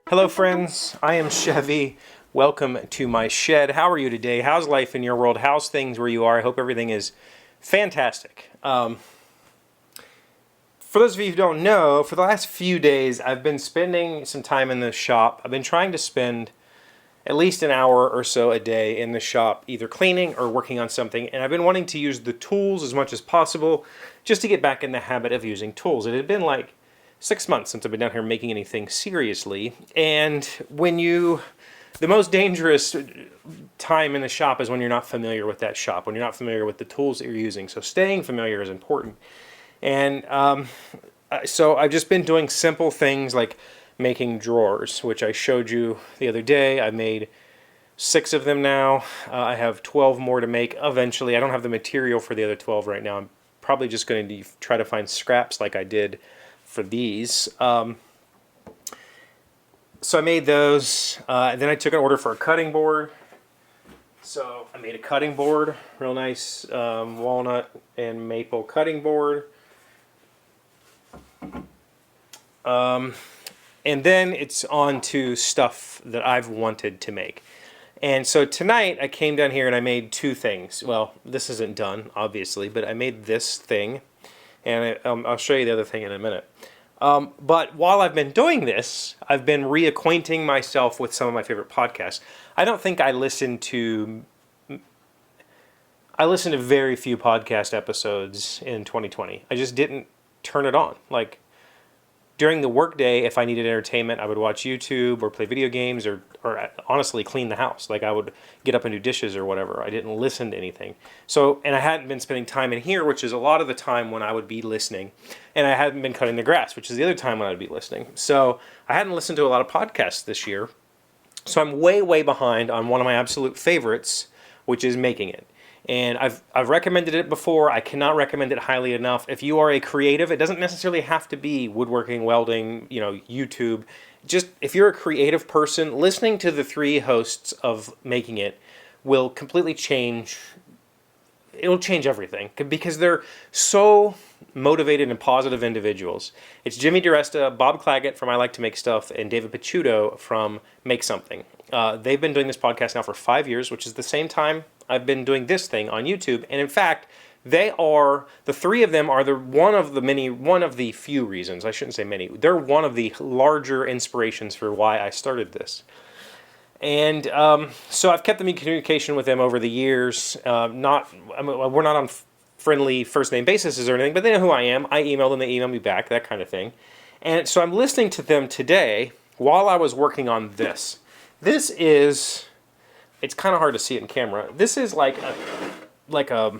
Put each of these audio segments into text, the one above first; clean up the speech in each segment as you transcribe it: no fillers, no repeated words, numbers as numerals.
Hello friends, I am Chevee. Welcome to my shed. How are you today? How's life in your world? How's things where you are? I hope everything is fantastic. For those of you who don't know, for the last few days I've been spending some time in the shop. I've been trying to spend at least an hour or so a day in the shop, either cleaning or working on something, and I've been wanting to use the tools as much as possible just to get back in the habit of using tools. It had been like 6 months since I've been down here making anything seriously, and the most dangerous time in the shop is when you're not familiar with that shop, when you're not familiar with the tools that you're using. So staying familiar is important. And so I've just been doing simple things like making drawers, which I showed you the other day. I made 6 of them now. I have 12 more to make eventually. I don't have the material for the other 12 right now. I'm probably just going to try to find scraps like I did for these. So I made those, and then I took an order for a cutting board. So I made a cutting board, real nice walnut and maple cutting board. And then it's on to stuff that I've wanted to make. And so tonight I came down here and I made 2 things. Well, this isn't done, obviously, but I made this thing. And I'll show you the other thing in a minute. But while I've been doing this, I've been reacquainting myself with some of my favorite podcasts. I don't think I listened to very few podcast episodes in 2020. I just didn't turn it on. Like, during the workday, if I needed entertainment, I would watch YouTube or play video games or honestly clean the house. Like, I would get up and do dishes or whatever. I didn't listen to anything. So, and I hadn't been spending time in here, which is a lot of the time when I would be listening. And I hadn't been cutting the grass, which is the other time when I'd be listening. So I hadn't listened to a lot of podcasts this year. So I'm way, way behind on one of my absolute favorites, which is Making It. And I've recommended it before. I cannot recommend it highly enough. If you are a creative, it doesn't necessarily have to be woodworking, welding, YouTube. Just if you're a creative person, listening to the 3 hosts of Making It will completely change. It'll change everything because they're so motivated and positive individuals. It's Jimmy DiResta, Bob Claggett from I Like to Make Stuff, and David Picciuto from Make Something. They've been doing this podcast now for 5 years, which is the same time I've been doing this thing on YouTube. And in fact, the 3 of them are one of the few reasons, I shouldn't say many, they're one of the larger inspirations for why I started this. And so I've kept them in communication with them over the years. We're not on friendly first name basis or anything, but they know who I am. I email them, they email me back, that kind of thing. And so I'm listening to them today while I was working on this. It's kind of hard to see it in camera. This is like a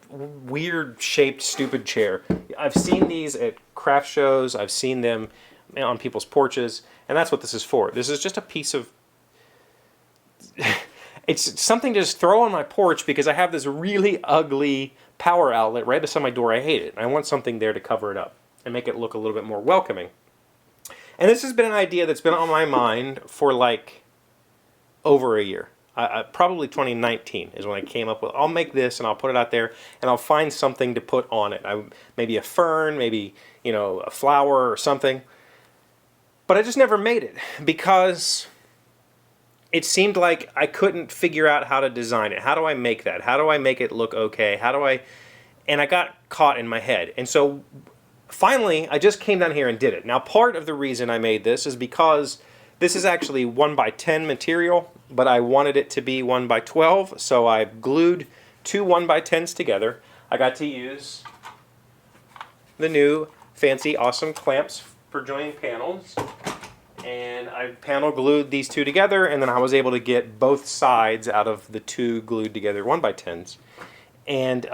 weird shaped stupid chair. I've seen these at craft shows. I've seen them on people's porches, and that's what this is for. This is just a piece of it's something to just throw on my porch because I have this really ugly power outlet right beside my door. I hate it. I want something there to cover it up and make it look a little bit more welcoming. And this has been an idea that's been on my mind for like over a year. Probably 2019 is when I came up with, I'll make this and I'll put it out there and I'll find something to put on it. Maybe a fern, maybe, a flower or something. But I just never made it because it seemed like I couldn't figure out how to design it. How do I make that? How do I make it look okay? And I got caught in my head. And so finally, I just came down here and did it. Now, part of the reason I made this is because this is actually 1x10 material, but I wanted it to be 1x12, so I glued 2 1x10s together. I got to use the new fancy awesome clamps for joining panels, and I panel glued these 2 together, and then I was able to get both sides out of the 2 glued together 1x10s. And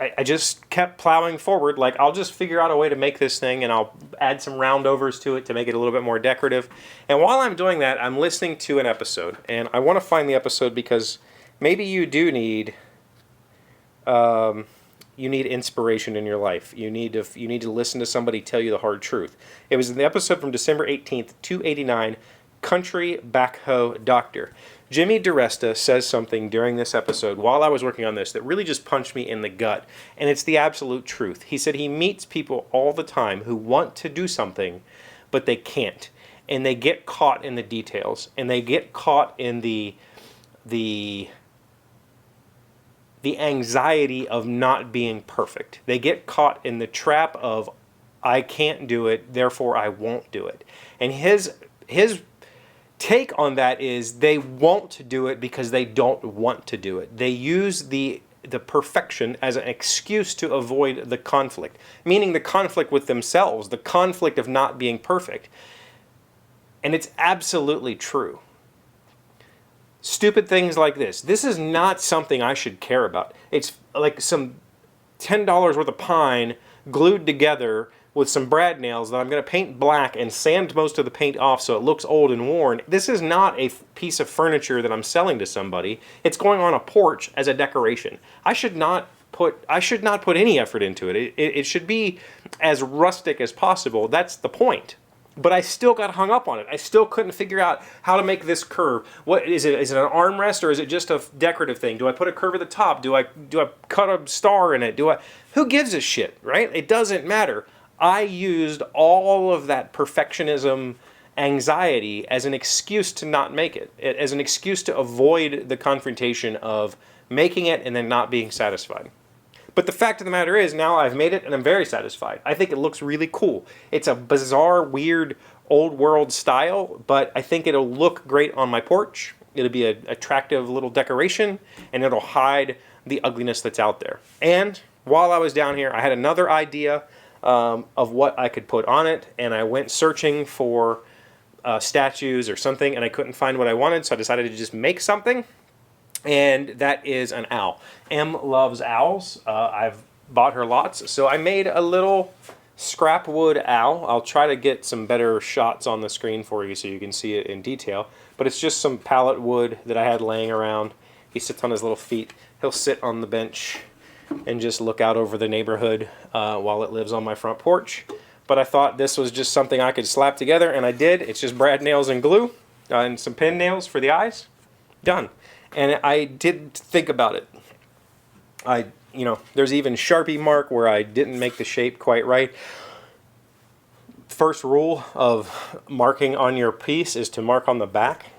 I just kept plowing forward, like I'll just figure out a way to make this thing and I'll add some roundovers to it to make it a little bit more decorative. And while I'm doing that, I'm listening to an episode. And I want to find the episode because maybe you do need inspiration in your life. You need to listen to somebody tell you the hard truth. It was in the episode from December 18th, 289, Country Backhoe Doctor. Jimmy DiResta says something during this episode while I was working on this that really just punched me in the gut, and it's the absolute truth. He said he meets people all the time who want to do something, but they can't, and they get caught in the details, and they get caught in the anxiety of not being perfect. They get caught in the trap of, I can't do it, therefore I won't do it. And his take on that is they won't do it because they don't want to do it. They use the perfection as an excuse to avoid the conflict, meaning the conflict with themselves, the conflict of not being perfect. And it's absolutely true. Stupid things like this. This is not something I should care about. It's like some $10 worth of pine glued together with some brad nails that I'm going to paint black and sand most of the paint off so it looks old and worn. This is not a piece of furniture that I'm selling to somebody. It's going on a porch as a decoration. I should not put any effort into it. It should be as rustic as possible. That's the point. But I still got hung up on it. I still couldn't figure out how to make this curve. What is it? Is it an armrest or is it just a decorative thing? Do I put a curve at the top? Do I cut a star in it? Who gives a shit, right? It doesn't matter. I used all of that perfectionism anxiety as an excuse to not make it, as an excuse to avoid the confrontation of making it and then not being satisfied. But the fact of the matter is, now I've made it and I'm very satisfied. I think it looks really cool. It's a bizarre, weird, old world style, but I think it'll look great on my porch. It'll be an attractive little decoration, and it'll hide the ugliness that's out there. And while I was down here, I had another idea of what I could put on it, and I went searching for statues or something, and I couldn't find what I wanted, so I decided to just make something. And that is an owl. Em loves owls. I've bought her lots. So I made a little scrap wood owl. I'll try to get some better shots on the screen for you so you can see it in detail. But it's just some pallet wood that I had laying around. He sits on his little feet. He'll sit on the bench and just look out over the neighborhood while it lives on my front porch. But I thought this was just something I could slap together, and I did. It's just brad nails and glue and some pin nails for the eyes. Done. And I did think about it. There's even Sharpie mark where I didn't make the shape quite right. First rule of marking on your piece is to mark on the back.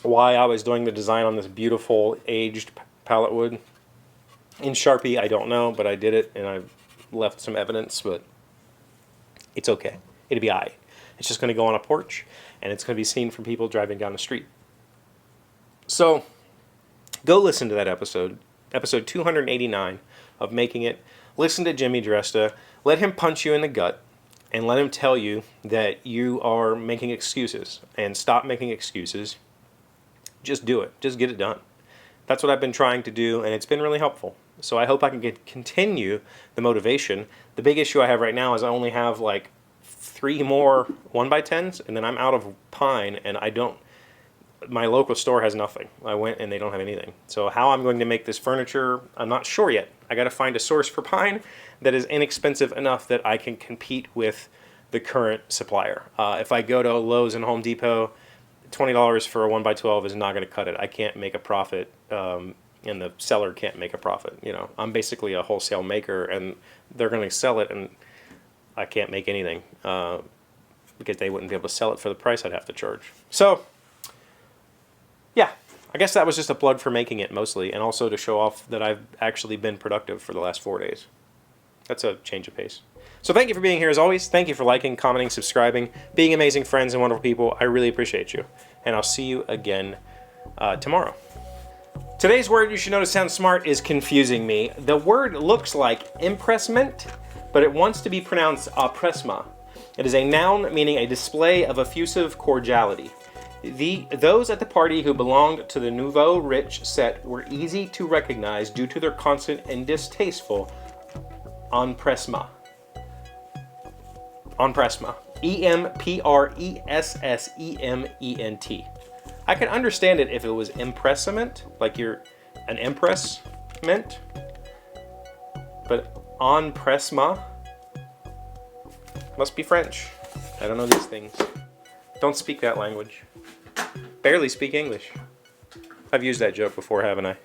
Why I was doing the design on this beautiful aged pallet wood in Sharpie, I don't know, but I did it and I left some evidence, but it's okay. It'll be all right. It's just going to go on a porch and it's going to be seen from people driving down the street. So, go listen to that episode 289 of Making It. Listen to Jimmy DiResta. Let him punch you in the gut, and let him tell you that you are making excuses. And stop making excuses. Just do it. Just get it done. That's what I've been trying to do, and it's been really helpful. So I hope I can continue the motivation. The big issue I have right now is I only have like 3 more 1x10s, and then I'm out of pine, and my local store has nothing. I went and they don't have anything. So how I'm going to make this furniture, I'm not sure yet. I got to find a source for pine that is inexpensive enough that I can compete with the current supplier. If I go to Lowe's and Home Depot, $20 for a 1x12 is not going to cut it. I can't make a profit, and the seller can't make a profit. I'm basically a wholesale maker, and they're going to sell it, and I can't make anything because they wouldn't be able to sell it for the price I'd have to charge. So, yeah, I guess that was just a plug for Making It mostly, and also to show off that I've actually been productive for the last 4 days. That's a change of pace. So thank you for being here as always. Thank you for liking, commenting, subscribing, being amazing friends and wonderful people. I really appreciate you. And I'll see you again tomorrow. Today's word you should know to sound smart is confusing me. The word looks like impressment, but it wants to be pronounced appressma. It is a noun meaning a display of effusive cordiality. Those at the party who belonged to the nouveau rich set were easy to recognize due to their constant and distasteful empressement. Empressement. Empressement. I could understand it if it was impressment, like you're an impressment, but empressement must be French. I don't know these things. Don't speak that language. Barely speak English. I've used that joke before, haven't I?